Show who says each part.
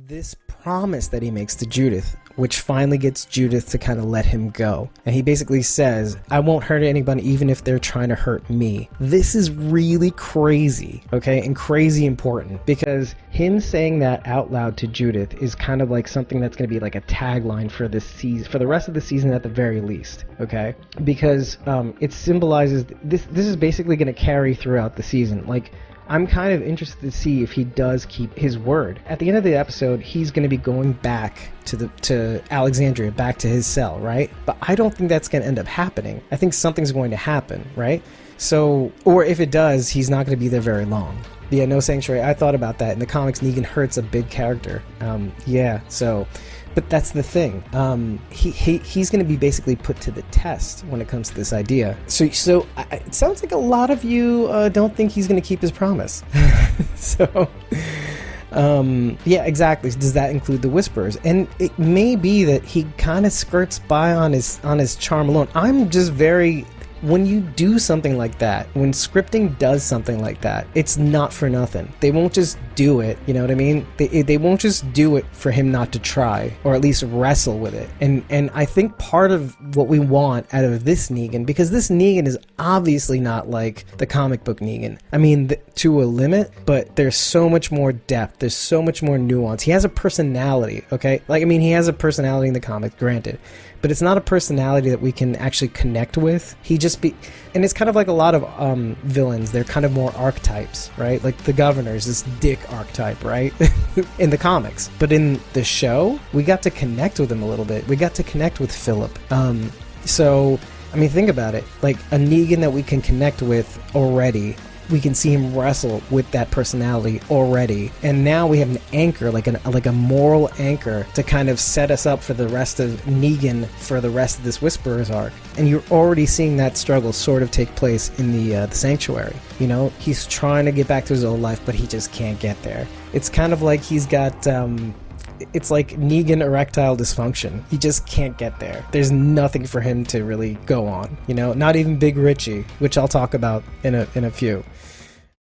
Speaker 1: this promise that he makes to Judith, which finally gets Judith to kind of let him go. And he basically says, I won't hurt anybody even if they're trying to hurt me. This is really crazy, okay? And crazy important, because him saying that out loud to Judith is kind of like something that's going to be like a tagline for this season, for the rest of the season at the very least, okay? Because it symbolizes, this is basically going to carry throughout the season. Like, I'm kind of interested to see if he does keep his word. At the end of the episode, he's going to be going back to Alexandria, back to his cell, right? But I don't think that's going to end up happening. I think something's going to happen, right? So, or if it does, he's not going to be there very long. Yeah, no sanctuary. I thought about that. In the comics, Negan Hurt's a big character. But that's the thing. He's going to be basically put to the test when it comes to this idea. So it sounds like a lot of you don't think he's going to keep his promise. Yeah, exactly. Does that include the Whisperers? And it may be that he kind of skirts by on his charm alone. I'm just very... When you do something like that, when scripting does something like that, it's not for nothing. They won't just do it, you know what I mean? They won't just do it for him not to try, or at least wrestle with it. And I think part of what we want out of this Negan, because this Negan is obviously not like the comic book Negan. I mean, to a limit, but there's so much more depth. There's so much more nuance. He has a personality, okay? Like, I mean, he has a personality in the comic, granted. But it's not a personality that we can actually connect with. And it's kind of like a lot of villains. They're kind of more archetypes, right? Like the Governor's this dick archetype, right? In the comics. But in the show, we got to connect with him a little bit. We got to connect with Philip. So, I mean, think about it. Like a Negan that we can connect with already. We can see him wrestle with that personality already, and now we have an anchor, like a moral anchor, to kind of set us up for the rest of Negan for the rest of this Whisperers arc. And you're already seeing that struggle sort of take place in the Sanctuary. You know, he's trying to get back to his old life, but he just can't get there. It's kind of like he's got it's like Negan erectile dysfunction. He just can't get there. There's nothing for him to really go on, you know, not even Big Richie, which I'll talk about in a few.